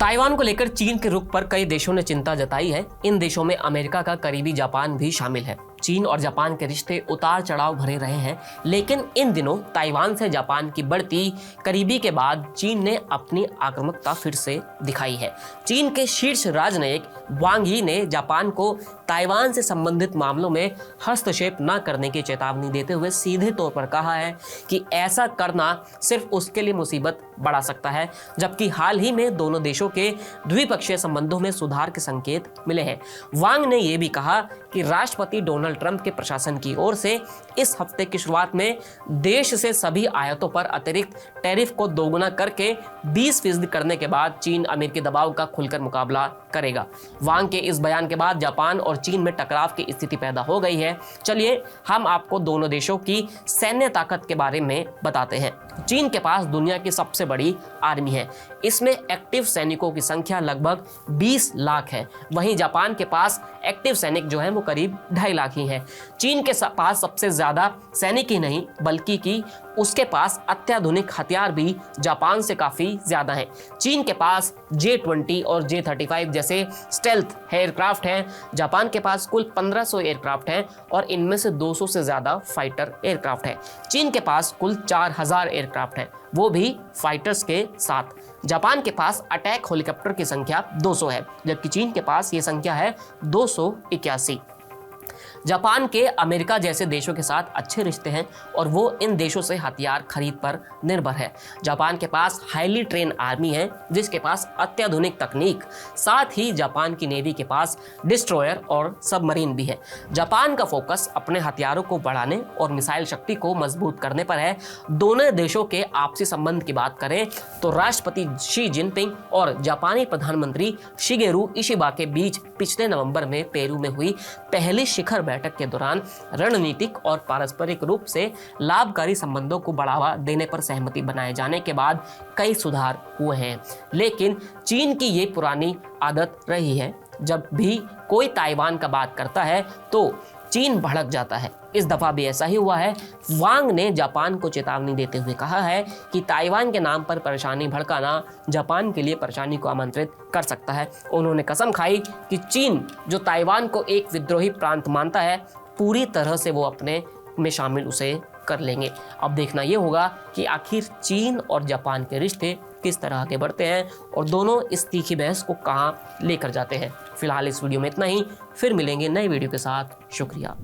Taiwan को लेकर चीन के रुख पर कई देशों ने चिंता जताई है। इन देशों में अमेरिका का करीबी जापान भी शामिल है। चीन और जापान के रिश्ते उतार चढ़ाव भरे रहे हैं, लेकिन इन दिनों ताइवान से जापान की बढ़ती करीबी के बाद चीन ने अपनी आक्रामकता फिर से दिखाई है। चीन के शीर्ष राजनयिक वांग यी ने जापान को ताइवान से संबंधित मामलों में हस्तक्षेप न करने की चेतावनी देते हुए सीधे तौर पर कहा है कि ऐसा करना सिर्फ उसके लिए मुसीबत बढ़ा सकता है, जबकि हाल ही में दोनों देशों के द्विपक्षीय संबंधों में सुधार के संकेत मिले हैं। वांग ने यह भी कहा कि राष्ट्रपति डोनाल्ड ट्रंप के प्रशासन की ओर से इस हफ्ते की शुरुआत में देश से सभी आयातों पर अतिरिक्त टैरिफ को दोगुना करके 20% करने के बाद चीन अमेरिकी दबाव का खुलकर मुकाबला करेगा। वांग के इस बयान के बाद जापान और चीन में टकराव की स्थिति पैदा हो गई है। चलिए हम आपको दोनों देशों की सैन्य ताकत के बारे में बताते हैं। चीन के पास दुनिया की सबसे बड़ी आर्मी है। इसमें एक्टिव सैनिकों की संख्या लगभग 20 लाख है। वहीं जापान के पास एक्टिव सैनिक जो है वो करीब 2.5 लाख ही है। चीन के पास सबसे ज्यादा सैनिक ही नहीं बल्कि कि उसके पास अत्याधुनिक हथियार भी जापान से काफी ज्यादा हैं। चीन के पास J-20 और J-35 जैसे स्टेल्थ एयरक्राफ्ट हैं। जापान के पास कुल 1500 एयरक्राफ्ट हैं और इनमें से 200 से ज्यादा फाइटर एयरक्राफ्ट हैं। चीन के पास कुल 4000 एयरक्राफ्ट हैं, वो भी फाइटर्स के साथ। जापान के पास अटैक हेलीकॉप्टर की संख्या 200 है, जबकि चीन के पास ये संख्या है 281। जापान के अमेरिका जैसे देशों के साथ अच्छे रिश्ते हैं और वो इन देशों से हथियार खरीद पर निर्भर है। जापान के पास हाईली ट्रेन आर्मी है जिसके पास अत्याधुनिक तकनीक, साथ ही जापान की नेवी के पास डिस्ट्रॉयर और सबमरीन भी है। जापान का फोकस अपने हथियारों को बढ़ाने और मिसाइल शक्ति को मजबूत करने पर है। दोनों देशों के आपसी संबंध की बात करें तो राष्ट्रपति शी जिनपिंग और जापानी प्रधानमंत्री शिगेरू इशिबा के बीच पिछले नवंबर में पेरू में हुई पहली शिखर बैठक के दौरान रणनीतिक और पारस्परिक रूप से लाभकारी संबंधों को बढ़ावा देने पर सहमति बनाए जाने के बाद कई सुधार हुए हैं। लेकिन चीन की ये पुरानी आदत रही है, जब भी कोई ताइवान का बात करता है तो चीन भड़क जाता है। इस दफा भी ऐसा ही हुआ है। वांग ने जापान को चेतावनी देते हुए कहा है कि ताइवान के नाम पर परेशानी भड़काना जापान के लिए परेशानी को आमंत्रित कर सकता है। उन्होंने कसम खाई कि चीन जो ताइवान को एक विद्रोही प्रांत मानता है, पूरी तरह से वो अपने में शामिल उसे कर लेंगे। अब देखना ये होगा कि आखिर चीन और जापान के रिश्ते किस तरह आगे बढ़ते हैं और दोनों इस तीखी बहस को कहां लेकर जाते हैं। फिलहाल इस वीडियो में इतना ही, फिर मिलेंगे नए वीडियो के साथ। शुक्रिया।